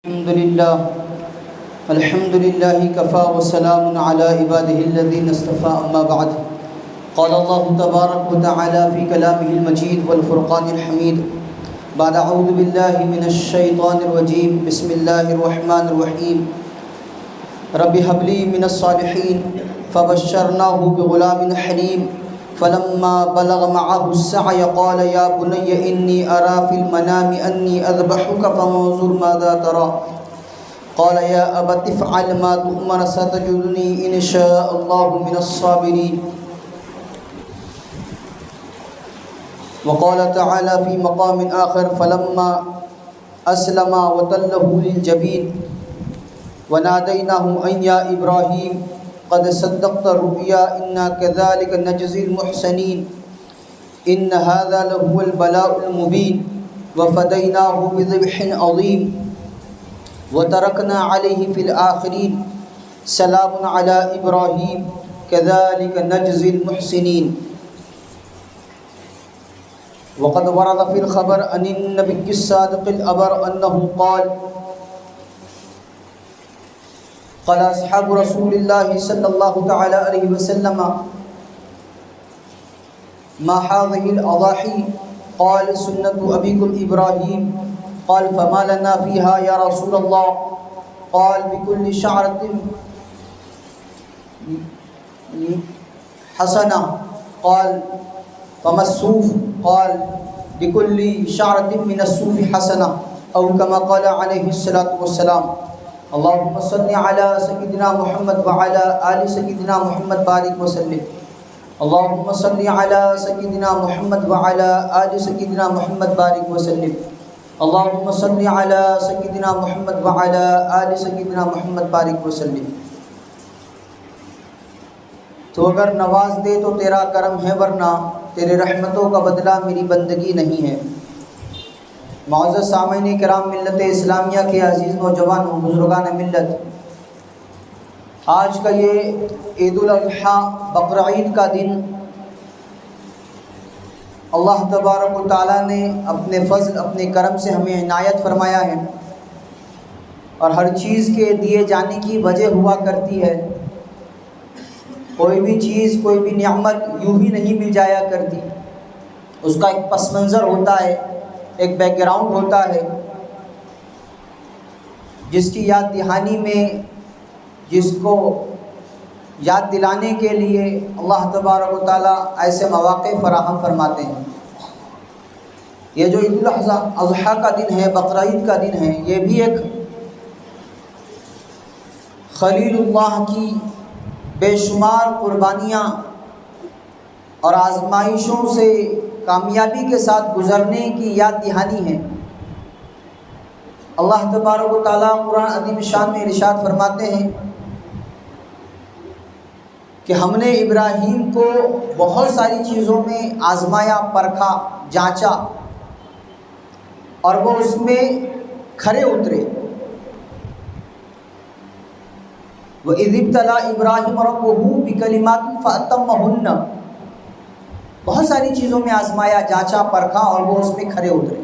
الحمد لله كفى وسلام على عباده الذين اصطفى أما بعد قال الله تبارك وتعالى في كلامه المجيد والفرقان الحميد بعد أعوذ بالله من الشيطان الرجيم بسم الله الرحمن الرحيم رب هب لي من الصالحين فبشرناه بغلام حليم فلما بلغ معه السعي قال يا بني إني أرى في المنام أني أذبحك فانظر ماذا ترى قال يا أبت افعل ما تؤمر ستجدني إن شاء الله من الصابرين وقال تعالى في مقام آخر فلما أسلم وتله للجبين وناديناه أن يا إبراهيم قد صدقت الرؤيا إنا كذلك نجزي المحسنين إن هذا لهو البلاء المبين وفديناه بذبح عظيم وتركنا عليه في الآخرين سلام على إبراهيم كذلك نجزي المحسنين وقد ورد في الخبر عن النبي الصادق الأبر أنه قال أصحاب رسول الله صلى الله تعالى عليه وسلم ما هذه الأضاحي قال سنة أبيكم إبراهيم قال فما لنا فيها يا رسول الله قال بكل شعرة حسنة قال فما الصوف قال بكل شعرة من الصوف حسنة أو كما قال عليه الصلاة والسلام اللهم صل على سيدنا محمد وعلى آل سيدنا محمد بارك وسلم اللهم صل على سيدنا محمد وعلى آل سيدنا محمد بارك وسلم اللهم صل على سيدنا محمد وعلى آل سيدنا محمد بارك وسلم۔ تو اگر نواز دے تو تیرا کرم ہے ورنہ تیرے رحمتوں کا بدلہ میری بندگی نہیں ہے۔ معزز سامعین کرام ملت اسلامیہ کے عزیز نوجوانوں بزرگان ملت، آج کا یہ عید الاضحیٰ بقرعید کا دن اللہ تبارک و تعالیٰ نے اپنے فضل اپنے کرم سے ہمیں عنایت فرمایا ہے، اور ہر چیز کے دیے جانے کی وجہ ہوا کرتی ہے۔ کوئی بھی چیز کوئی بھی نعمت یوں ہی نہیں مل جایا کرتی، اس کا ایک پس منظر ہوتا ہے، ایک بیک گراؤنڈ ہوتا ہے، جس کی یاد دہانی میں جس کو یاد دلانے کے لیے اللہ تبارک و تعالیٰ ایسے مواقع فراہم فرماتے ہیں۔ یہ جو عید الاضحیٰ کا دن ہے، بقرعید کا دن ہے، یہ بھی ایک خلیل اللہ کی بے شمار قربانیاں اور آزمائشوں سے کامیابی کے ساتھ گزرنے کی یاد دہانی ہے۔ اللہ تبارک و تعالیٰ قرآن عظیم شان میں ارشاد فرماتے ہیں کہ ہم نے ابراہیم کو بہت ساری چیزوں میں آزمایا، پرکھا، جانچا، اور وہ اس میں کھرے اترے۔ وَإِذِ ابْتَلَىٰ إِبْرَاهِيمَ رَبُّهُ بِكَلِمَاتٍ فَأَتَمَّهُنَّ، بہت ساری چیزوں میں آزمایا، جانچا، پرکھا، اور وہ اس میں کھرے اترے۔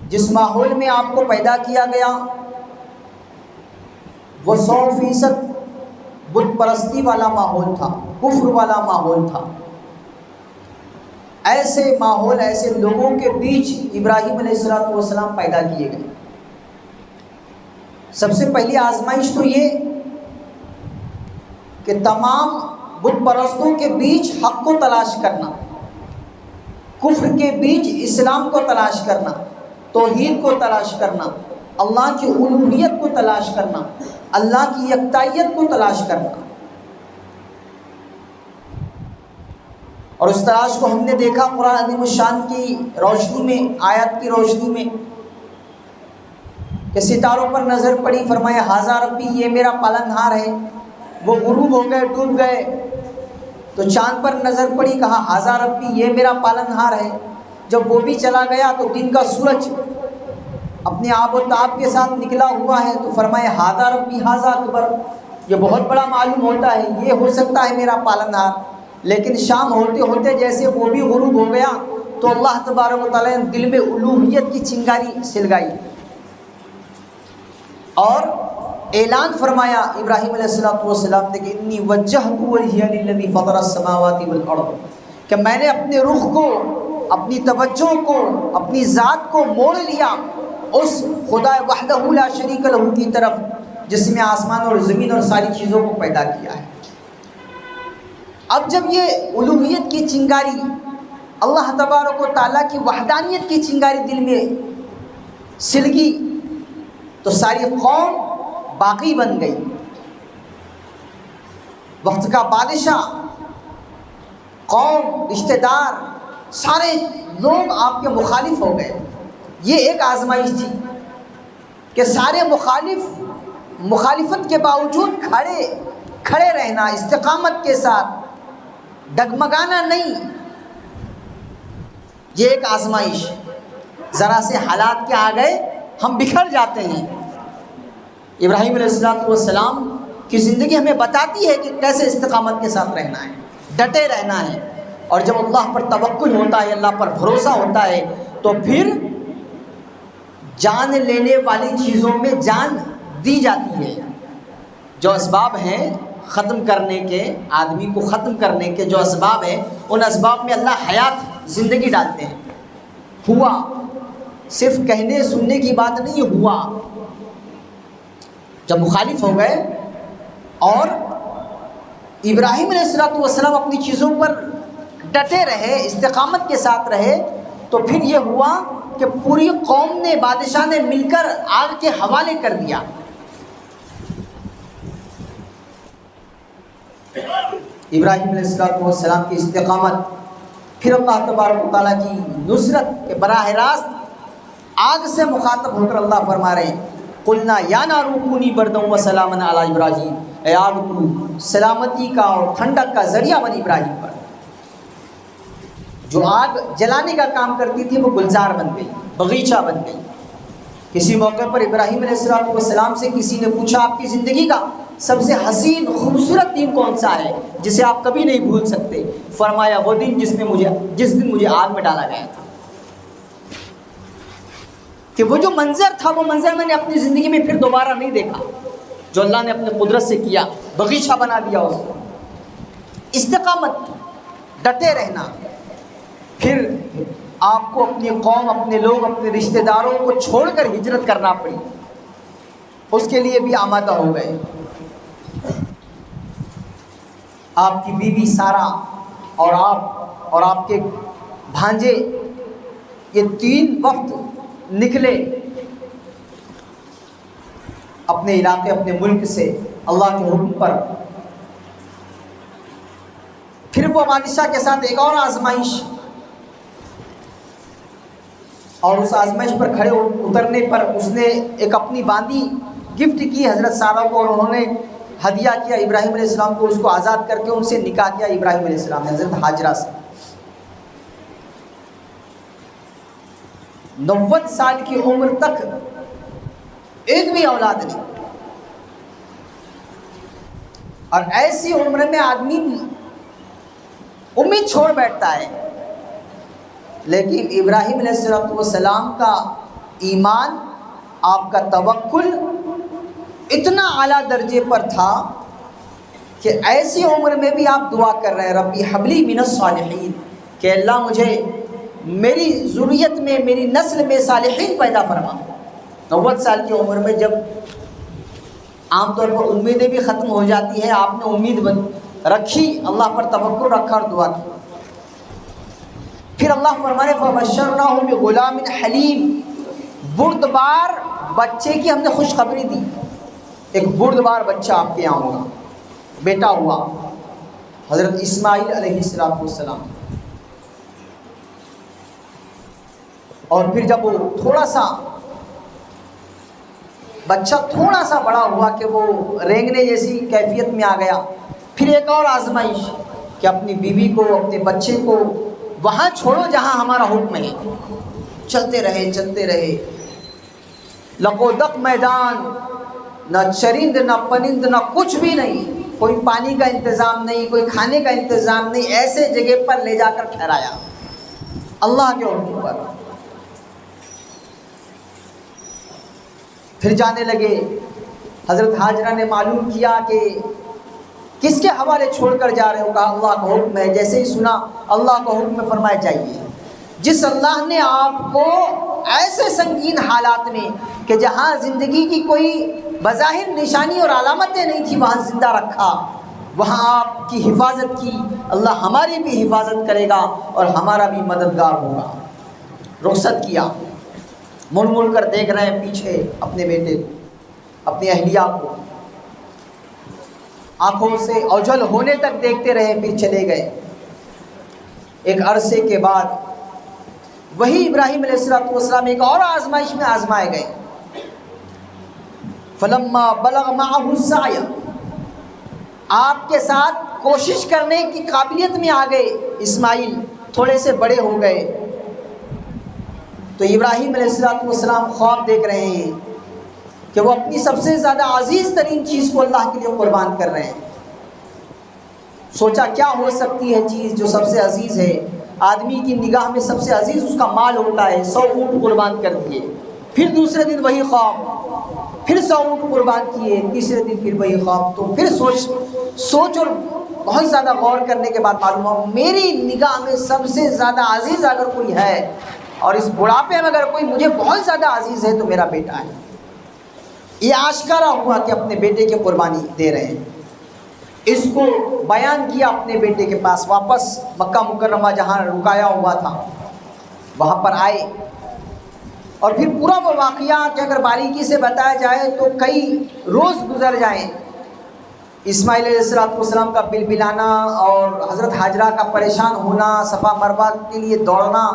جس ماحول میں آپ کو پیدا کیا گیا وہ 100% بت پرستی والا ماحول تھا، کفر والا ماحول تھا۔ ایسے ماحول، ایسے لوگوں کے بیچ ابراہیم علیہ السلام پیدا کیے گئے۔ سب سے پہلی آزمائش تو یہ کہ تمام بت پرستوں کے بیچ حق کو تلاش کرنا، کفر کے بیچ اسلام کو تلاش کرنا، توحید کو تلاش کرنا، اللہ کی الوہیت کو تلاش کرنا، اللہ کی یکتائیت کو تلاش کرنا۔ اور اس تلاش کو ہم نے دیکھا قرآن عظیم الشان کی روشنی میں، آیت کی روشنی میں، کہ ستاروں پر نظر پڑی، فرمایا ھذا ربی، یہ میرا پالنہار ہے۔ وہ غروب ہو گئے، ڈوب گئے۔ تو چاند پر نظر پڑی، کہا ھذا ربی، یہ میرا پالنہار ہے۔ جب وہ بھی چلا گیا تو دن کا سورج اپنے آب و تاب کے ساتھ نکلا ہوا ہے، تو فرمایا ھذا ربی ھذا اکبر، یہ بہت بڑا معلوم ہوتا ہے، یہ ہو سکتا ہے میرا پالنہار۔ لیکن شام ہوتے ہوتے جیسے وہ بھی غروب ہو گیا تو اللہ تبارک و تعالیٰ نے دل میں الوہیت کی چنگاری سلگائی اور اعلان فرمایا ابراہیم علیہ السلام نے کہ انی وجہت وجہی للذی فطر السماوات والارض، کہ میں نے اپنے رخ کو، اپنی توجہ کو، اپنی ذات کو موڑ لیا اس خدا وحدہ لا شریک لہ کی طرف جس نے آسمان اور زمین اور ساری چیزوں کو پیدا کیا ہے۔ اب جب یہ الوہیت کی چنگاری، اللہ تبارک و تعالیٰ کی وحدانیت کی چنگاری دل میں سلگی تو ساری قوم باقی بن گئی، وقت کا بادشاہ، قوم، رشتہ دار، سارے لوگ آپ کے مخالف ہو گئے۔ یہ ایک آزمائش تھی کہ سارے مخالفت کے باوجود کھڑے رہنا، استقامت کے ساتھ، ڈگمگانا نہیں، یہ ایک آزمائش۔ ذرا سے حالات کیا آ گئے، ہم بکھر جاتے ہیں۔ ابراہیم علیہ السلام کی زندگی ہمیں بتاتی ہے کہ کیسے استقامت کے ساتھ رہنا ہے، ڈٹے رہنا ہے، اور جب اللہ پر توکل ہوتا ہے، اللہ پر بھروسہ ہوتا ہے تو پھر جان لینے والی چیزوں میں جان دی جاتی ہے۔ جو اسباب ہیں ختم کرنے کے، آدمی کو ختم کرنے کے جو اسباب ہیں، ان اسباب میں اللہ حیات، زندگی ڈالتے ہیں۔ ہوا، صرف کہنے سننے کی بات نہیں، ہوا۔ جب مخالف ہو گئے اور ابراہیم علیہ السلام اپنی چیزوں پر ڈٹے رہے، استقامت کے ساتھ رہے، تو پھر یہ ہوا کہ پوری قوم نے، بادشاہ نے مل کر آگ کے حوالے کر دیا۔ ابراہیم علیہ السلام کی استقامت، پھر اللہ تبارک و تعالیٰ کی نصرت کے براہ راست آگ سے مخاطب ہو کر اللہ فرما رہے ہیں قلنا یا نار کونی بردا وسلاما علی ابراہیم، اے آگ تو سلامتی کا اور ٹھنڈک کا ذریعہ بن ابراہیم پر۔ جو آگ جلانے کا کام کرتی تھی وہ گلزار بن گئی، باغیچہ بن گئی۔ کسی موقع پر ابراہیم علیہ السلام سے کسی نے پوچھا آپ کی زندگی کا سب سے حسین خوبصورت دن کون سا ہے جسے آپ کبھی نہیں بھول سکتے؟ فرمایا وہ دن جس دن مجھے آگ میں ڈالا گیا تھا، کہ وہ جو منظر تھا وہ منظر میں نے اپنی زندگی میں پھر دوبارہ نہیں دیکھا، جو اللہ نے اپنے قدرت سے کیا، باغیچہ بنا دیا اس کو۔ استقامت، ڈٹے رہنا، پھر آپ کو اپنی قوم، اپنے لوگ، اپنے رشتہ داروں کو چھوڑ کر ہجرت کرنا پڑی، اس کے لیے بھی آمادہ ہو گئے۔ آپ کی بیوی سارہ اور آپ کے بھانجے، یہ 3 وفد نکلے اپنے علاقے، اپنے ملک سے اللہ کے حکم پر۔ پھر وہ بادشاہ کے ساتھ ایک اور آزمائش، اور اس آزمائش پر کھڑے اترنے پر اس نے ایک اپنی باندی گفٹ کی حضرت سارہ کو، اور انہوں نے ہدیہ کیا ابراہیم علیہ السلام کو، اس کو آزاد کر کے ان سے نکاح کیا ابراہیم علیہ السلام نے حضرت ہاجرہ سے۔ 90 سال کی عمر تک ایک بھی اولاد نہیں، اور ایسی عمر میں آدمی امید چھوڑ بیٹھتا ہے، لیکن ابراہیم علیہ السلام کا ایمان، آپ کا توکل اتنا اعلیٰ درجے پر تھا کہ ایسی عمر میں بھی آپ دعا کر رہے ہیں ربی حبلی من الصالحین، کہ اللہ مجھے میری ذریت میں، میری نسل میں صالحین پیدا فرما۔ 90 سال کی عمر میں جب عام طور پر امیدیں بھی ختم ہو جاتی ہے، آپ نے امید رکھی، اللہ پر توکل رکھا اور دعا کی۔ پھر اللہ فرمانے فبشرناہ بغلام حلیم، بردبار بچے کی ہم نے خوشخبری دی، ایک بردبار بچہ آپ کے یہاں ہوگا، بیٹا ہوا حضرت اسماعیل علیہ السلام۔ اور پھر جب وہ بچہ تھوڑا سا بڑا ہوا کہ وہ رینگنے جیسی کیفیت میں آ گیا، پھر ایک اور آزمائش کہ اپنی بیوی کو، اپنے بچے کو وہاں چھوڑو جہاں ہمارا حکم ہے۔ چلتے رہے، لقودق میدان، نہ چرند نہ پرند نہ کچھ بھی نہیں، کوئی پانی کا انتظام نہیں، کوئی کھانے کا انتظام نہیں، ایسے جگہ پر لے جا کر ٹھہرایا۔ اللہ کے حکم پر۔ پھر جانے لگے۔ حضرت حاجرہ نے معلوم کیا کہ کس کے حوالے چھوڑ کر جا رہے ہو؟ کہا اللہ کا حکم ہے۔ جیسے ہی سنا اللہ کا حکم ہے، فرمایا جائیے۔ جس اللہ نے آپ کو ایسے سنگین حالات میں کہ جہاں زندگی کی کوئی بظاہر نشانی اور علامتیں نہیں تھی وہاں زندہ رکھا، وہاں آپ کی حفاظت کی، اللہ ہماری بھی حفاظت کرے گا اور ہمارا بھی مددگار ہوگا۔ رخصت کیا۔ مڑ مڑ کر دیکھ رہے ہیں پیچھے اپنے بیٹے کو، اپنی اہلیہ کو، آنکھوں سے اوجھل ہونے تک دیکھتے رہے، پھر چلے گئے۔ ایک عرصے کے بعد وہی ابراہیم علیہ السلام ایک اور آزمائش میں آزمائے گئے۔ فلما بلغ معه السعی، آپ کے ساتھ کوشش کرنے کی قابلیت میں آ گئے اسماعیل، تھوڑے سے بڑے ہو گئے، تو ابراہیم علیہ السلام خواب دیکھ رہے ہیں کہ وہ اپنی سب سے زیادہ عزیز ترین چیز کو اللہ کے لیے قربان کر رہے ہیں۔ سوچا کیا ہو سکتی ہے چیز جو سب سے عزیز ہے؟ آدمی کی نگاہ میں سب سے عزیز اس کا مال ہوتا ہے، 100 اونٹ قربان کر دیے۔ پھر دوسرے دن وہی خواب، پھر 100 اونٹ قربان کیے، تیسرے دن پھر وہی خواب۔ تو پھر سوچ اور بہت زیادہ غور کرنے کے بعد معلوم ہوا میری نگاہ میں سب سے زیادہ عزیز اگر کوئی ہے، اور اس بڑھاپے میں اگر کوئی مجھے بہت زیادہ عزیز ہے تو میرا بیٹا ہے۔ یہ آشکارا ہوا کہ اپنے بیٹے کی قربانی دے رہے ہیں۔ اس کو بیان کیا اپنے بیٹے کے پاس، واپس مکہ مکرمہ جہاں رکایا ہوا تھا وہاں پر آئے، اور پھر پورا وہ واقعہ کہ اگر باریکی سے بتایا جائے تو کئی روز گزر جائیں۔ اسماعیل علیہ السلام کا بلبلانا اور حضرت حاجرہ کا پریشان ہونا، صفا مروہ کے لیے دوڑنا،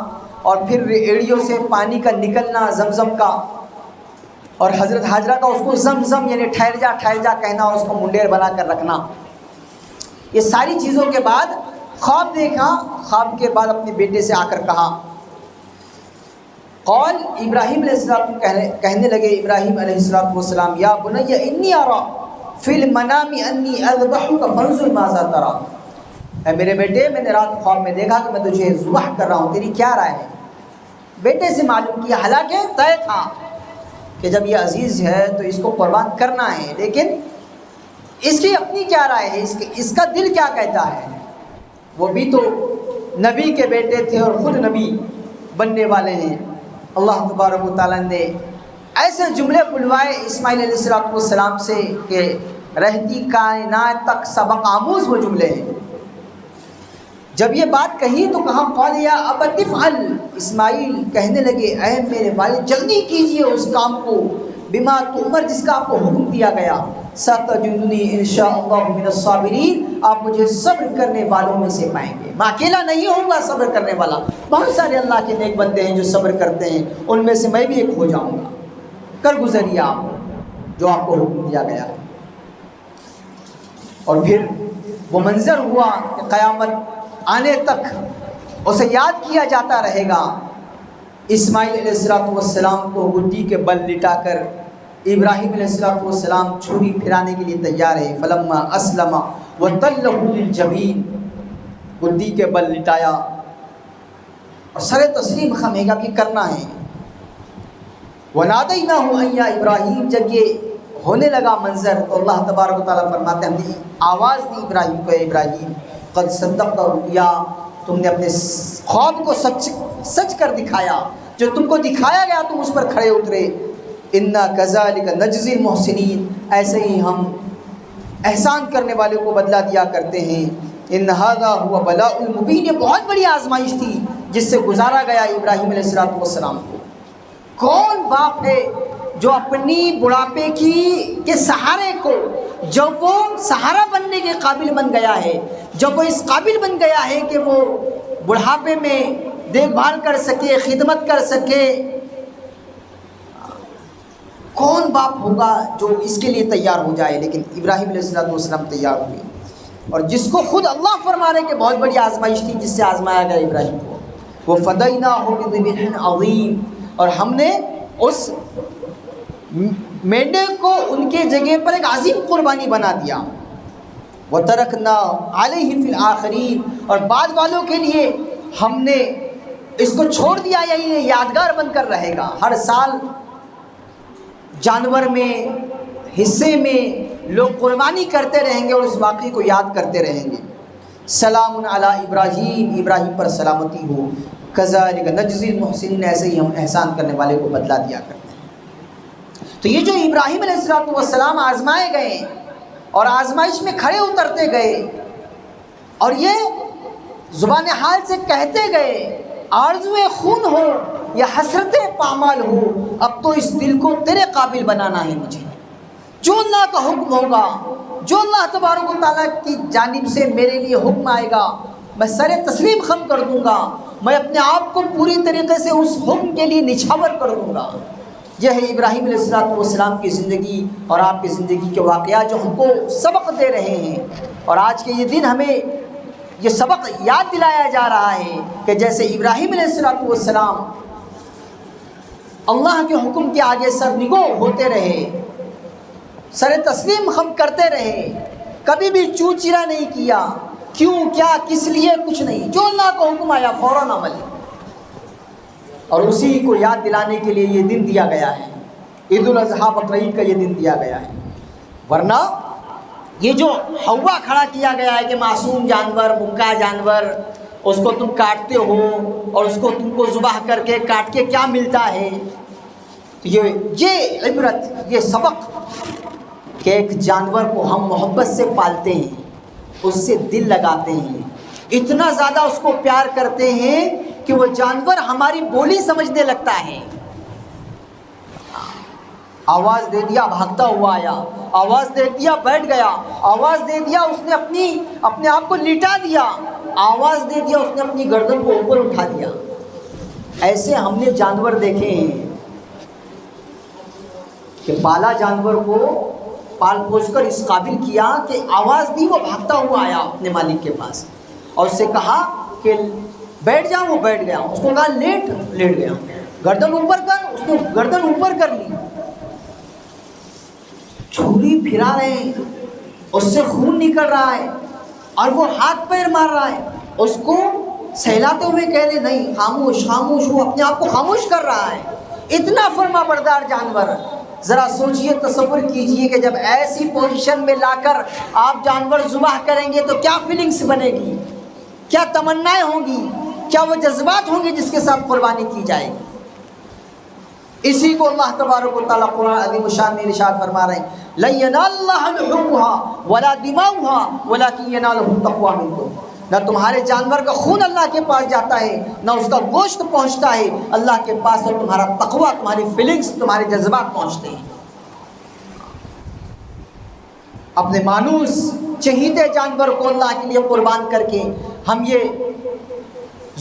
اور پھر ایڑیوں سے پانی کا نکلنا زمزم کا، اور حضرت حاجرہ کا اس کو زمزم یعنی ٹھہر جا کہنا اور اس کو منڈیر بنا کر رکھنا۔ یہ ساری چیزوں کے بعد خواب دیکھا، خواب کے بعد اپنے بیٹے سے آ کر کہا، قال ابراہیم علیہ السلام کہنے لگے ابراہیم علیہ السلام، یا بنی انی ارا فی المنام انی اذبحک فانظر ماذا تری، اے میرے بیٹے میں نے رات خواب میں دیکھا کہ میں تجھے ذبح کر رہا ہوں، تیری کیا رائے ہے؟ بیٹے سے معلوم کیا، حالانکہ طے تھا کہ جب یہ عزیز ہے تو اس کو قربان کرنا ہے، لیکن اس کی اپنی کیا رائے ہے، اس کا دل کیا کہتا ہے؟ وہ بھی تو نبی کے بیٹے تھے اور خود نبی بننے والے ہیں۔ اللہ تبارک و تعالیٰ نے ایسے جملے بلوائے اسماعیل علیہ السلام سے کہ رہتی کائنات تک سبق آموز وہ جملے ہیں۔ جب یہ بات کہی تو کہا قال یا ابت افعل، اسماعیل کہنے لگے اے میرے والد جلدی کیجئے اس کام کو، بما تؤمر جس کا آپ کو حکم دیا گیا، ستجدنی انشاءاللہ من الصابرین، آپ مجھے صبر کرنے والوں میں سے پائیں گے۔ میں اکیلا نہیں ہوں گا صبر کرنے والا، بہت سارے اللہ کے نیک بندے ہیں جو صبر کرتے ہیں، ان میں سے میں بھی ایک ہو جاؤں گا۔ کر گزریے آپ جو آپ کو حکم دیا گیا ہے۔ اور پھر وہ منظر ہوا کہ قیامت آنے تک اسے یاد کیا جاتا رہے گا۔ اسماعیل علیہ السلام کو گدی کے بل لٹا کر ابراہیم علیہ السلام چھری پھرانے کے لیے تیار ہے۔ فلما اسلم وتلہ للجبین، گدی کے بل لٹایا اور سر تسلیم خمے گا کہ کرنا ہے۔ ونادیناہ ان یا ابراہیم، جب یہ ہونے لگا منظر تو اللہ تبارک و تعالیٰ فرماتے ہیں ہم نے آواز دی ابراہیم کو، اے ابراہیم قد صدقت الرؤیا، تم نے اپنے خواب کو سچ کر دکھایا، جو تم کو دکھایا گیا تم اس پر کھڑے اترے۔ انا کذالک نجزی المحسنین، ایسے ہی ہم احسان کرنے والوں کو بدلہ دیا کرتے ہیں۔ ان ھذا ھو بلاء المبین، یہ بہت بڑی آزمائش تھی جس سے گزارا گیا ابراہیم علیہ السلام کو۔ کون باپ ہے جو اپنی بڑھاپے کے سہارے کو، جب وہ سہارا بننے کے قابل بن گیا ہے، جب وہ اس قابل بن گیا ہے کہ وہ بڑھاپے میں دیکھ بھال کر سکے، خدمت کر سکے، کون باپ ہوگا جو اس کے لیے تیار ہو جائے؟ لیکن ابراہیم علیہ السلام تیار ہوئے، اور جس کو خود اللہ فرما رہے کہ بہت بڑی آزمائش تھی جس سے آزمایا گیا ابراہیم کو، وہ فدیناہ بذبح عظیم، اور ہم نے اس مینڈے کو ان کے جگہ پر ایک عظیم قربانی بنا دیا۔ وَتَرَكْنَا عَلَيْهِ فِي الْآخِرِينَ، اور بعد والوں کے لیے ہم نے اس کو چھوڑ دیا یا یہ یادگار بن کر رہے گا؟ ہر سال جانور میں، حصے میں لوگ قربانی کرتے رہیں گے اور اس واقعے کو یاد کرتے رہیں گے۔ سلام علی ابراہیم، ابراہیم پر سلامتی ہو، کذالک نجزی المحسنین، ایسے ہی ہم احسان کرنے والے کو بدلہ دیا کرتے ہیں۔ تو یہ جو ابراہیم علیہ السلام آزمائے گئے اور آزمائش میں کھڑے اترتے گئے اور یہ زبان حال سے کہتے گئے، آرزوئے خون ہو یا حسرت پامال ہو، اب تو اس دل کو تیرے قابل بنانا ہے مجھے۔ جو اللہ کا حکم ہوگا، جو اللہ تبارک و تعالیٰ کی جانب سے میرے لیے حکم آئے گا، میں سر تسلیم خم کر دوں گا، میں اپنے آپ کو پوری طریقے سے اس حکم کے لیے نچھاور کر دوں گا۔ یہ ہے ابراہیم علیہ السلام کی زندگی اور آپ کی زندگی کے واقعات جو ہم کو سبق دے رہے ہیں۔ اور آج کے یہ دن ہمیں یہ سبق یاد دلایا جا رہا ہے کہ جیسے ابراہیم علیہ السلام اللہ کے حکم کے آگے سرنگو ہوتے رہے، سر تسلیم خم کرتے رہے، کبھی بھی چوچرا نہیں کیا، کیوں، کیا، کس لیے، کچھ نہیں، جو اللہ کا حکم آیا فوراً عمل۔ اور اسی کو یاد دلانے کے لیے یہ دن دیا گیا ہے، عید الاضحیٰ بقرعید کا یہ دن دیا گیا ہے۔ ورنہ یہ جو ہوا کھڑا کیا گیا ہے کہ معصوم جانور، مکہ جانور، اس کو تم کاٹتے ہو اور اس کو تم کو ذبح کر کے کاٹ کے کیا ملتا ہے، یہ عبرت، یہ سبق کہ ایک جانور کو ہم محبت سے پالتے ہیں، اس سے دل لگاتے ہیں، اتنا زیادہ اس کو پیار کرتے ہیں کہ وہ جانور ہماری بولی سمجھنے لگتا ہے۔ آواز دے دیا بھاگتا ہوا آیا، آواز دے دیا بیٹھ گیا، آواز دے دیا اس نے اپنے آپ کو لٹا دیا، آواز دے دیا اس نے اپنی گردن کو اوپر اٹھا دیا۔ ایسے ہم نے جانور دیکھے ہیں کہ پالا جانور کو پال پوس کر اس قابل کیا کہ آواز دی، وہ بھاگتا ہوا آیا اپنے مالک کے پاس اور اس سے کہا کہ بیٹھ جا، وہ بیٹھ گیا، اس کو کہا لیٹ گیا، گردن اوپر کر، اس نے گردن اوپر کر لی، چھری پھرا رہے ہیں، اس سے خون نکل رہا ہے اور وہ ہاتھ پیر مار رہا ہے، اس کو سہلاتے ہوئے کہہ رہے نہیں خاموش خاموش، وہ اپنے آپ کو خاموش کر رہا ہے۔ اتنا فرما بردار جانور، ذرا سوچئے، تصور کیجئے کہ جب ایسی پوزیشن میں لا کر آپ جانور ذبح کریں گے تو کیا فیلنگز بنے گی، کیا تمنائیں ہوں گی، کیا وہ جذبات ہوں گے جس کے ساتھ قربانی کی جائے گی۔ اسی کو اللہ تبارک و تعالیٰ قرآن عظیم الشان میں ارشاد فرما رہے ہیں، لَن يَنَالَ اللَّهَ لُحُومُهَا وَلَا دِمَاؤُهَا وَلَكِنْ يَنَالُهُ التَّقْوَىٰ مِنكُمْ۔ نہ تمہارے جانور کا خون اللہ کے پاس جاتا ہے، نہ اس کا گوشت پہنچتا ہے اللہ کے پاس، اور تمہارا تقویٰ، تمہاری فیلنگز، تمہارے جذبات پہنچتے ہیں۔ اپنے مانوس چہیتے جانور کو اللہ کے لیے قربان کر کے ہم یہ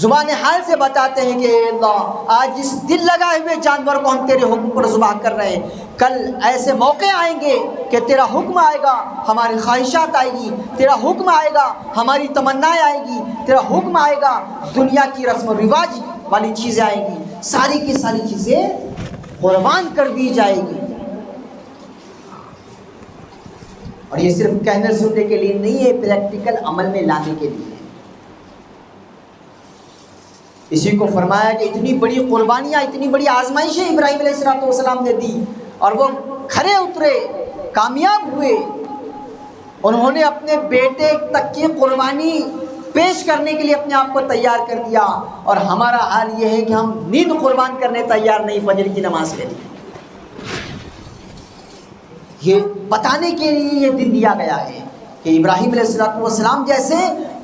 زبان حال سے بتاتے ہیں کہ اے اللہ، آج اس دل لگائے ہوئے جانور کو ہم تیرے حکم پر ذبح کر رہے ہیں، کل ایسے موقع آئیں گے کہ تیرا حکم آئے گا، ہماری خواہشات آئے گی، تیرا حکم آئے گا، ہماری تمنائیں آئے گی، تیرا حکم آئے گا، دنیا کی رسم و رواج والی چیزیں آئیں گی، ساری کی ساری چیزیں قربان کر دی جائے گی۔ اور یہ صرف کہنے سننے کے لیے نہیں ہے، پریکٹیکل عمل میں لانے کے لیے۔ اسی کو فرمایا کہ اتنی بڑی قربانیاں، اتنی بڑی آزمائشیں ابراہیم علیہ السلام نے دی اور وہ کھڑے اترے، کامیاب ہوئے، انہوں نے اپنے بیٹے تک کی قربانی پیش کرنے کے لیے اپنے آپ کو تیار کر دیا۔ اور ہمارا حال یہ ہے کہ ہم نیند قربان کرنے تیار نہیں فجر کی نماز کے لیے۔ یہ بتانے کے لیے یہ دن دیا گیا ہے کہ ابراہیم علیہ السلام جیسے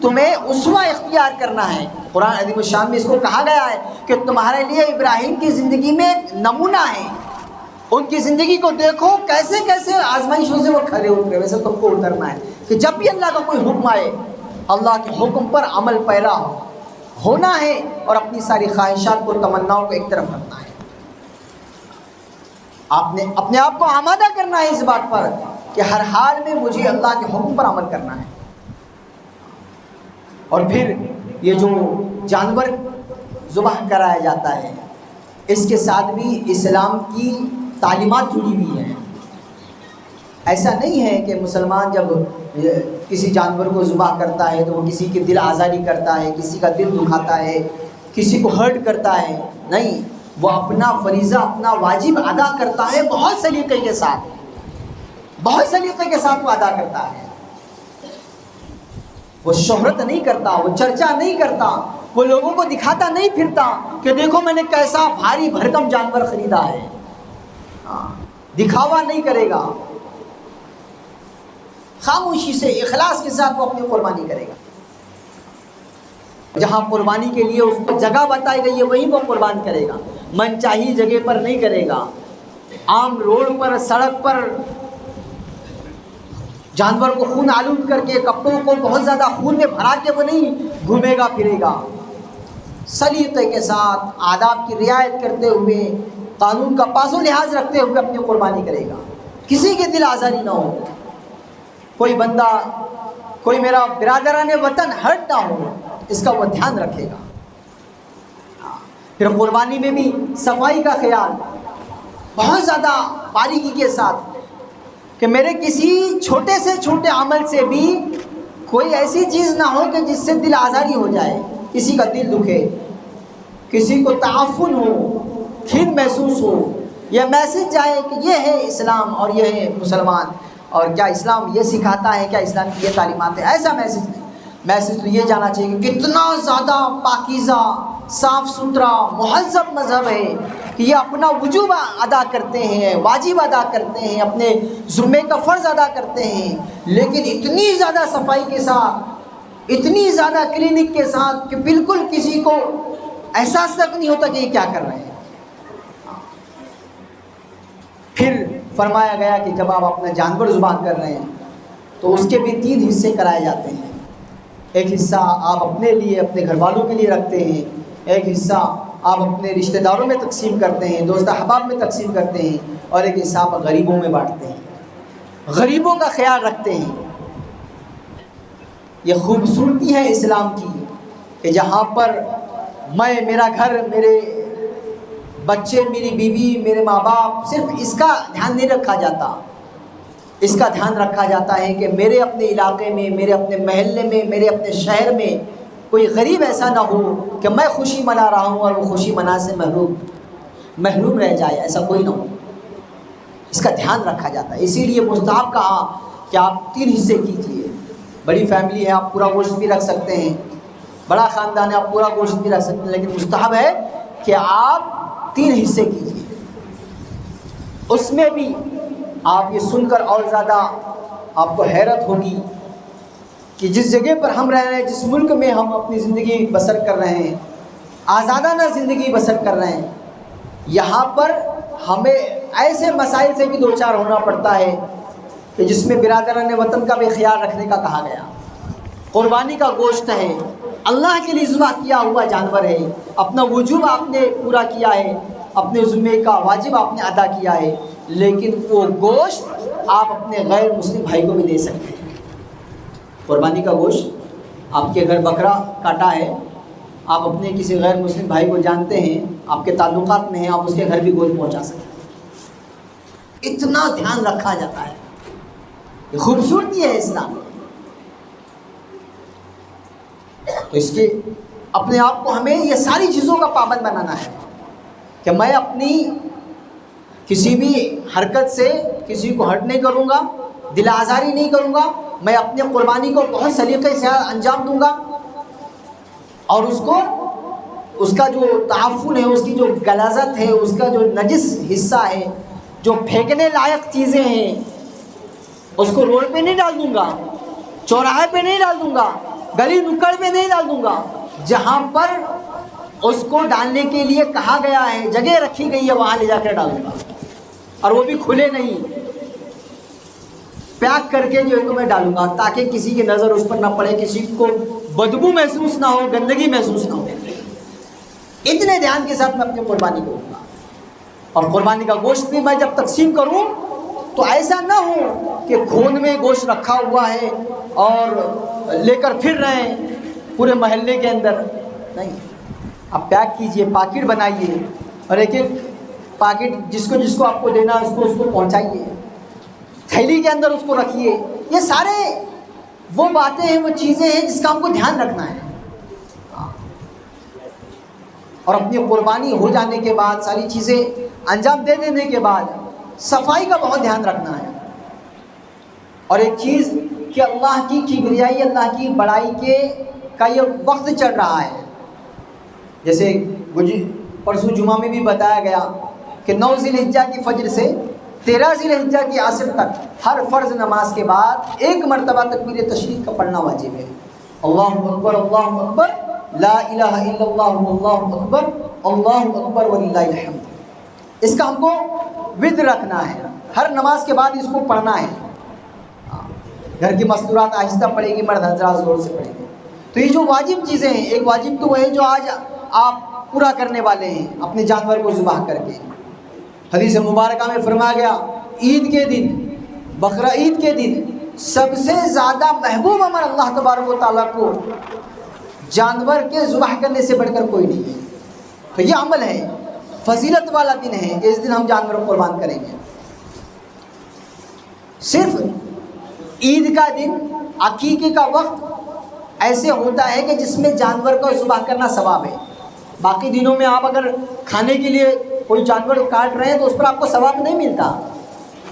تمہیں اسوہ اختیار کرنا ہے۔ قرآن عظیم الشان میں اس کو کہا گیا ہے کہ تمہارے لیے ابراہیم کی زندگی میں ایک نمونہ ہے، ان کی زندگی کو دیکھو، کیسے کیسے آزمائشوں سے وہ کھڑے اترے، ویسے تم کو اترنا ہے کہ جب بھی اللہ کا کوئی حکم آئے اللہ کے حکم پر عمل پیرا ہونا ہے اور اپنی ساری خواہشات کو، تمناؤں کو ایک طرف رکھنا ہے۔ آپ نے اپنے آپ کو آمادہ کرنا ہے اس بات پر کہ ہر حال میں مجھے اللہ کے حکم پر عمل کرنا ہے۔ اور پھر یہ جو جانور ذبح کرایا جاتا ہے، اس کے ساتھ بھی اسلام کی تعلیمات جڑی ہوئی ہیں۔ ایسا نہیں ہے کہ مسلمان جب کسی جانور کو ذبح کرتا ہے تو وہ کسی کے دل آزاری کرتا ہے، کسی کا دل دکھاتا ہے، کسی کو ہرٹ کرتا ہے، نہیں، وہ اپنا فریضہ، اپنا واجب ادا کرتا ہے بہت سلیقے کے ساتھ، بہت سلیقے کے ساتھ وہ ادا کرتا ہے۔ وہ شہرت نہیں کرتا، وہ چرچا نہیں کرتا، وہ لوگوں کو دکھاتا نہیں پھرتا کہ دیکھو میں نے کیسا بھاری بھرکم جانور خریدا ہے، دکھاوا نہیں کرے گا، خاموشی سے اخلاص کے ساتھ وہ اپنی قربانی کرے گا۔ جہاں قربانی کے لیے اس کو جگہ بتائی گئی ہے وہیں وہ قربان کرے گا، من چاہی جگہ پر نہیں کرے گا، عام روڈ پر، سڑک پر جانور کو خون آلود کر کے، کپڑوں کو بہت زیادہ خون میں بھرا کے وہ نہیں گھومے گا پھرے گا، سلیقے کے ساتھ آداب کی رعایت کرتے ہوئے، قانون کا پاس و لحاظ رکھتے ہوئے اپنی قربانی کرے گا، کسی کے دل آزاری نہ ہو، کوئی بندہ، کوئی میرا برادران وطن ہرٹ نہ ہو، اس کا وہ دھیان رکھے گا۔ پھر قربانی میں بھی صفائی کا خیال بہت زیادہ باریکی کے ساتھ، کہ میرے کسی چھوٹے سے چھوٹے عمل سے بھی کوئی ایسی چیز نہ ہو کہ جس سے دل آزاری ہو جائے، کسی کا دل دکھے، کسی کو تعفن ہو، کھین محسوس ہو، یہ میسج جائے کہ یہ ہے اسلام اور یہ ہے مسلمان، اور کیا اسلام یہ سکھاتا ہے، کیا اسلام کی یہ تعلیمات ہے، ایسا میسج نہیں۔ میسج تو یہ جانا چاہیے کہ کتنا زیادہ پاکیزہ، صاف ستھرا، مہذب مذہب ہے، کہ یہ اپنا وجوب ادا کرتے ہیں، واجب ادا کرتے ہیں، اپنے ذمے کا فرض ادا کرتے ہیں، لیکن اتنی زیادہ صفائی کے ساتھ، اتنی زیادہ کلینک کے ساتھ کہ بالکل کسی کو احساس تک نہیں ہوتا کہ یہ کیا کر رہے ہیں۔ پھر فرمایا گیا کہ جب آپ اپنا جانور ذبح کر رہے ہیں تو اس کے بھی 3 حصے کرائے جاتے ہیں، ایک حصہ آپ اپنے لیے، اپنے گھر والوں کے لیے رکھتے ہیں، ایک حصہ آپ اپنے رشتہ داروں میں تقسیم کرتے ہیں، دوست احباب میں تقسیم کرتے ہیں، اور ایک حصہ آپ غریبوں میں بانٹتے ہیں، غریبوں کا خیال رکھتے ہیں۔ یہ خوبصورتی ہے اسلام کی کہ جہاں پر میں، میرا گھر، میرے بچے، میری بیوی، میرے ماں باپ، صرف اس کا دھیان نہیں رکھا جاتا، اس کا دھیان رکھا جاتا ہے کہ میرے اپنے علاقے میں، میرے اپنے محلے میں، میرے اپنے شہر میں کوئی غریب ایسا نہ ہو کہ میں خوشی منا رہا ہوں اور وہ خوشی منا سے محروم رہ جائے، ایسا کوئی نہ ہو، اس کا دھیان رکھا جاتا ہے۔ اسی لیے مستحب کہا کہ آپ 3 حصے کیجئے، بڑی فیملی ہے آپ پورا گوشت بھی رکھ سکتے ہیں، بڑا خاندان ہے آپ پورا گوشت بھی رکھ سکتے ہیں، لیکن مستحب ہے کہ آپ 3 حصے کیجئے۔ اس میں بھی آپ یہ سن کر اور زیادہ آپ کو حیرت ہوگی کہ جس جگہ پر ہم رہ رہے ہیں، جس ملک میں ہم اپنی زندگی بسر کر رہے ہیں، آزادانہ زندگی بسر کر رہے ہیں، یہاں پر ہمیں ایسے مسائل سے بھی دوچار ہونا پڑتا ہے کہ جس میں برادران وطن کا بھی خیال رکھنے کا کہا گیا۔ قربانی کا گوشت ہے، اللہ کے لیے ذبح کیا ہوا جانور ہے، اپنا وجوب آپ نے پورا کیا ہے، اپنے ذمے کا واجب آپ نے ادا کیا ہے، لیکن وہ گوشت آپ اپنے غیر مسلم بھائی کو بھی دے سکتے ہیں۔ قربانی کا گوشت آپ کے گھر بکرا کاٹا ہے، آپ اپنے کسی غیر مسلم بھائی کو جانتے ہیں، آپ کے تعلقات میں ہیں، آپ اس کے گھر بھی گوشت پہنچا سکتے ہیں۔ اتنا دھیان رکھا جاتا ہے، یہ خوبصورتی ہے اسلام۔ تو اس کے اپنے آپ کو ہمیں یہ ساری چیزوں کا پابند بنانا ہے کہ میں اپنی کسی بھی حرکت سے کسی کو ہرٹ نہیں کروں گا، دل آزاری نہیں کروں گا، میں اپنی قربانی کو بہت سلیقے سے انجام دوں گا، اور اس کا جو تعفن ہے، اس کی جو غلاظت ہے، اس کا جو نجس حصہ ہے، جو پھینکنے لائق چیزیں ہیں، اس کو روڈ پہ نہیں ڈال دوں گا، چوراہے پہ نہیں ڈال دوں گا، گلی نکڑ پہ نہیں ڈال دوں گا، جہاں پر اس کو ڈالنے کے لیے کہا گیا ہے، جگہ رکھی گئی ہے، وہاں لے جا کر ڈالوں گا، اور وہ بھی کھلے نہیں، پیک کر کے جو ہے تو میں ڈالوں گا، تاکہ کسی کی نظر اس پر نہ پڑے، کسی کو بدبو محسوس نہ ہو، گندگی محسوس نہ ہو۔ اتنے دھیان کے ساتھ میں اپنی قربانی کروں گا، اور قربانی کا گوشت بھی میں جب تقسیم کروں تو ایسا نہ ہو کہ کھون میں گوشت رکھا ہوا ہے اور لے کر پھر رہے ہیں پورے محلے کے اندر، نہیں، آپ پیک کیجئے، پاکٹ بنائیے، اور ایک ایک پاکٹ جس کو آپ کو دینا ہے اس کو پہنچائیے، تھیلی کے اندر اس کو رکھیے۔ یہ سارے وہ باتیں ہیں، وہ چیزیں ہیں جس کا ہم کو دھیان رکھنا ہے۔ اور اپنی قربانی ہو جانے کے بعد ساری چیزیں انجام دے دینے کے بعد صفائی کا بہت دھیان رکھنا ہے. اور ایک چیز کہ اللہ کی کبریائی، اللہ کی بڑائی کا یہ وقت چل رہا ہے. جیسے پرسوں جمعہ میں بھی بتایا گیا کہ 9 ذی الحجہ کی فجر سے 13 ذی الحجہ کی عصر تک ہر فرض نماز کے بعد ایک مرتبہ تکبیر تشریق کا پڑھنا واجب ہے. اللہ اکبر اللہ اکبر لا الہ الا اللہ اللہ اکبر اللہ اکبر وللہ الحمد. اس کا ہم کو ود رکھنا ہے، ہر نماز کے بعد اس کو پڑھنا ہے. گھر کی مستورات آہستہ پڑھے گی، مرد حضرات زور سے پڑھیں گے. تو یہ جو واجب چیزیں ہیں، ایک واجب تو وہ ہے جو آج آپ پورا کرنے والے ہیں اپنے جانور کو ذبح کر کے. حدیث مبارکہ میں فرمایا گیا عید کے دن، بقرہ عید کے دن سب سے زیادہ محبوب عمل اللہ تبارک و تعالیٰ کو جانور کے ذبح کرنے سے بڑھ کر کوئی نہیں ہے. تو یہ عمل ہے، فضیلت والا دن ہے کہ اس دن ہم جانور کو قربان کریں گے. صرف عید کا دن، عقیقے کا وقت ایسے ہوتا ہے کہ جس میں جانور کو ذبح کرنا ثواب ہے. باقی دنوں میں آپ اگر کھانے کے لیے کوئی جانور کاٹ رہے ہیں تو اس پر آپ کو ثواب نہیں ملتا،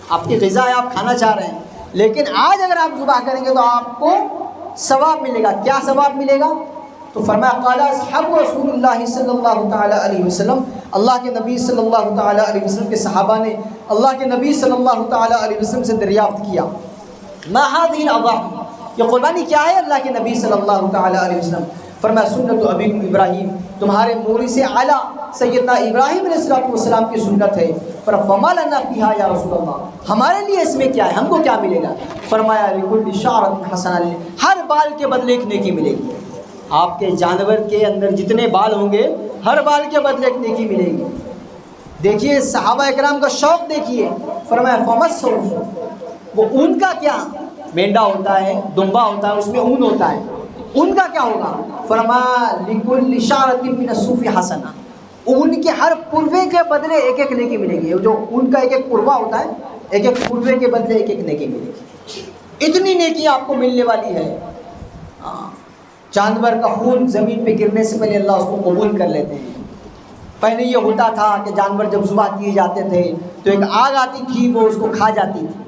آپ کی غذا ہے، آپ کھانا چاہ رہے ہیں. لیکن آج اگر آپ ذبح کریں گے تو آپ کو ثواب ملے گا. کیا ثواب ملے گا؟ تو فرمایا قال اصحاب رسول اللہ صلی اللہ تعالیٰ علیہ وسلم، اللہ کے نبی صلی اللہ تعالیٰ علیہ وسلم کے صحابہ نے اللہ کے نبی صلی اللہ تعالیٰ علیہ وسلم سے دریافت کیا ما هذه الاضاحی، یہ قربانی کیا ہے اللہ کے نبی صلی اللہ تعالیٰ علیہ وسلم؟ فرمایا سنت ابیکم ابراہیم، تمہارے مورث اعلیٰ سیدنا ابراہیم علیہ السلام کی سنت ہے. فما لنا فیہا یا رسول اللہ، ہمارے لیے اس میں کیا ہے، ہم کو کیا ملے گا؟ فرمایا لکل شعرۃ حسنہ، ہر بال کے بدلے ایک نیکی ملے گی. آپ کے جانور کے اندر جتنے بال ہوں گے ہر بال کے بدلے ایک نیکی ملے گی. دیکھیے صحابہ اکرام کا شوق دیکھیے. فرمایا فمسوا، وہ اون کا کیا، مینڈا ہوتا ہے، دمبا ہوتا ہے، اس میں اون ہوتا ہے، اون کا کیا ہوگا؟ فرمایا لکل شعرۃ من الصوف حسنہ، اون کے ہر پروے کے بدلے ایک ایک نیکی ملے گی. جو اون کا ایک ایک پروا ہوتا ہے، ایک ایک پروے کے بدلے ایک ایک نیکی ملے گی. اتنی نیکی آپ کو ملنے والی ہے. جانور کا خون زمین پہ گرنے سے پہلے اللہ اس کو قبول کر لیتے ہیں. پہلے یہ ہوتا تھا کہ جانور جب ذبح کیے جاتے تھے تو ایک آگ آتی تھی، وہ اس کو کھا جاتی تھی.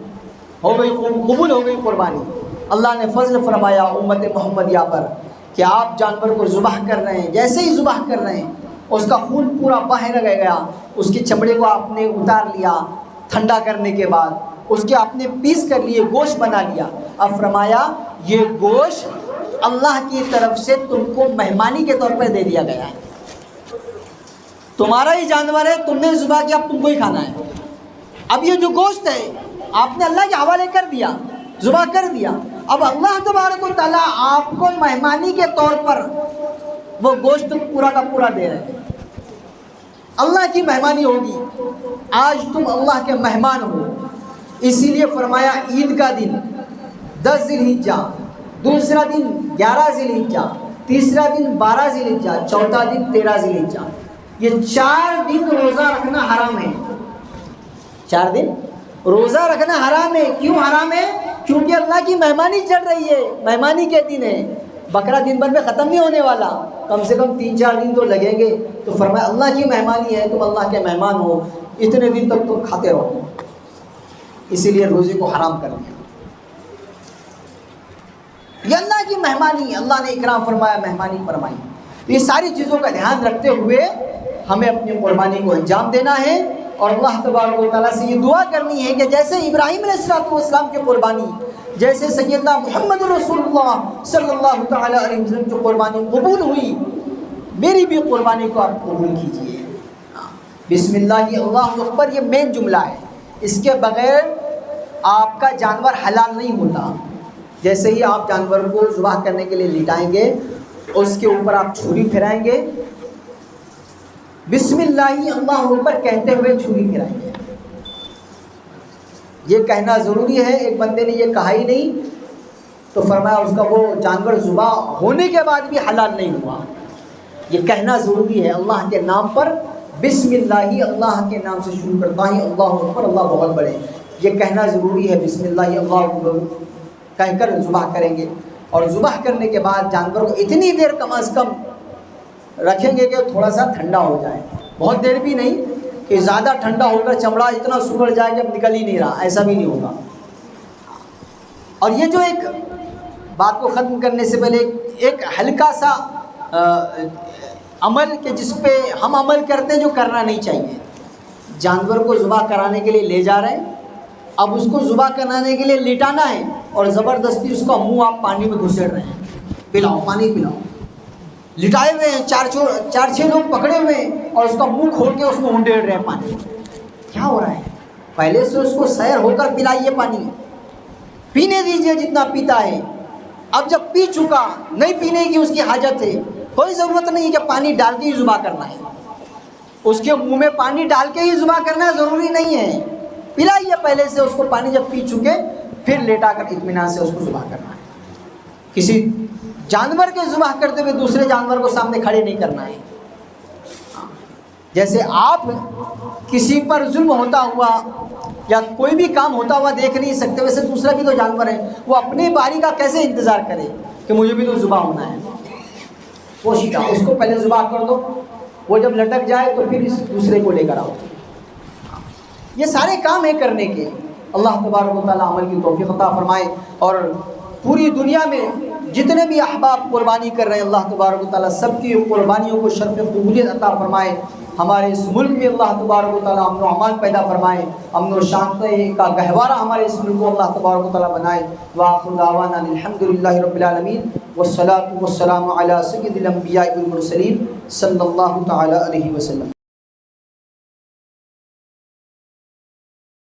ہو گئی قبول ہو گئی قربانی. اللہ نے فضل فرمایا امت محمدیہ پر کہ آپ جانور کو ذبح کر رہے ہیں، جیسے ہی ذبح کر رہے ہیں اس کا خون پورا باہر رہ گیا، اس کی چمڑے کو آپ نے اتار لیا، ٹھنڈا کرنے کے بعد اس کے آپ نے پیس کر لیے، گوشت بنا لیا. اب فرمایا یہ گوشت اللہ کی طرف سے تم کو مہمانی کے طور پر دے دیا گیا ہے. تمہارا ہی جانور ہے، تم نے ذبح کیا، اب تم کو ہی کھانا ہے. اب یہ جو گوشت ہے آپ نے اللہ کے حوالے کر دیا، ذبح کر دیا. اب اللہ تبارک و تعالیٰ آپ کو مہمانی کے طور پر وہ گوشت پورا کا پورا دے رہے ہیں. اللہ کی مہمانی ہوگی، آج تم اللہ کے مہمان ہو. اسی لیے فرمایا عید کا دن 10 ذی الحجہ، دوسرا دن 11 ذی الحجہ، تیسرا دن 12 ذی الحجہ، چوتھا دن 13 ذی الحجہ. یہ 4 دن روزہ رکھنا حرام ہے. 4 دن روزہ رکھنا حرام ہے. کیوں حرام ہے؟ کیونکہ اللہ کی مہمانی چل رہی ہے، مہمانی کے دن ہے. بقرہ دن بھر میں ختم نہیں ہونے والا، کم سے کم 3-4 دن تو لگیں گے. تو فرمایا اللہ کی مہمانی ہے، تم اللہ کے مہمان ہو، اتنے دن تک تم کھاتے رہو. اسی لیے روزے کو حرام کر دیا. یہ اللہ کی مہمانی، اللہ نے اکرام فرمایا، مہمانی فرمائی. یہ ساری چیزوں کا دھیان رکھتے ہوئے ہمیں اپنی قربانی کو انجام دینا ہے اور اللہ تبارک و تعالیٰ سے یہ دعا کرنی ہے کہ جیسے ابراہیم علیہ السلام کی قربانی، جیسے سیدنا محمد رسول اللہ صلی اللہ تعالیٰ علیہ وسلم کی قربانی قبول ہوئی، میری بھی قربانی کو آپ قبول کیجیے. بسم اللہ اللہ اکبر، یہ مین جملہ ہے. اس کے بغیر آپ کا جانور حلال نہیں ہوتا. جیسے ہی آپ جانور کو ذبح کرنے کے لیے لٹائیں گے، اس کے اوپر آپ چھری پھرائیں گے، بسم اللہ اللہ اکبر کہتے ہوئے چھری پھرائیں گے. یہ کہنا ضروری ہے. ایک بندے نے یہ کہا ہی نہیں تو فرمایا اس کا وہ جانور ذبح ہونے کے بعد بھی حلال نہیں ہوا. یہ کہنا ضروری ہے اللہ کے نام پر. بسم اللہ اللہ کے نام سے شروع کرتا ہے، اللہ اکبر اللہ بہت بڑے، یہ کہنا ضروری ہے. بسم اللہ اللہ اکبر کہہ کر ذبح کریں گے. اور ذبح کرنے کے بعد جانور کو اتنی دیر کم از کم رکھیں گے کہ تھوڑا سا ٹھنڈا ہو جائے، بہت دیر بھی نہیں کہ زیادہ ٹھنڈا ہو کر چمڑا اتنا سکڑ جائے کہ اب نکل ہی نہیں رہا، ایسا بھی نہیں ہوگا۔ اور یہ جو ایک بات کو ختم کرنے سے پہلے ایک ہلکا سا عمل کہ جس پہ ہم عمل کرتے ہیں جو کرنا نہیں چاہیے، جانور کو ذبح کرانے کے لیے لے جا رہے ہیں، اب اس کو ذبح کرانے کے لیے لٹانا ہے اور زبردستی اس کا منہ آپ پانی میں گھسیڑ رہے ہیں، پلاؤ پانی پلاؤ، لٹائے ہوئے ہیں، چار چھ لوگ پکڑے ہوئے ہیں اور اس کا منہ کھول کے اس میں اونڈیڑ رہے ہیں پانی۔ کیا ہو رہا ہے؟ پہلے سے اس کو سیر ہو کر پلائیے، پانی پینے دیجیے جتنا پیتا ہے، اب جب پی چکا نہیں پینے کی اس کی حاجت ہے، کوئی ضرورت نہیں کہ پانی ڈال کے ہی ذبح کرنا ہے، اس کے منہ میں پانی ڈال کے ہی ذبح کرنا ضروری نہیں ہے، پلائیے پہلے سے اس کو پانی، جب پی چکے پھر لیٹا کر اطمینان سے اس کو ذبح کرنا ہے۔ کسی جانور کے ذبح کرتے ہوئے دوسرے جانور کو سامنے کھڑے نہیں کرنا ہے۔ جیسے آپ کسی پر ظلم ہوتا ہوا یا کوئی بھی کام ہوتا ہوا دیکھ نہیں سکتے، ویسے دوسرا بھی تو جانور ہے، وہ اپنی باری کا کیسے انتظار کرے کہ مجھے بھی تو ذبح ہونا ہے؟ کوشش اس کو پہلے ذبح کر دو، وہ جب لٹک جائے تو پھر اس دوسرے کو لے کر آؤ۔ یہ سارے کام ہیں کرنے کے۔ اللہ تبارک و تعالیٰ عمل کی توفیق عطا فرمائے، اور پوری دنیا میں جتنے بھی احباب قربانی کر رہے ہیں اللہ تبارک و تعالیٰ سب کی قربانیوں کو شرف قبولیت عطا فرمائے۔ ہمارے اس ملک میں اللہ تبارک و تعالیٰ امن و امان پیدا فرمائے، امن و شانتی کا گہوارہ ہمارے اس ملک کو اللہ تبارک و تعالیٰ بنائے۔ وآخر دعوانا الحمدللہ رب العالمین، والصلاة والسلام علی سید الانبیاء والمرسلین صلی اللہ تعالی علیہ وسلم۔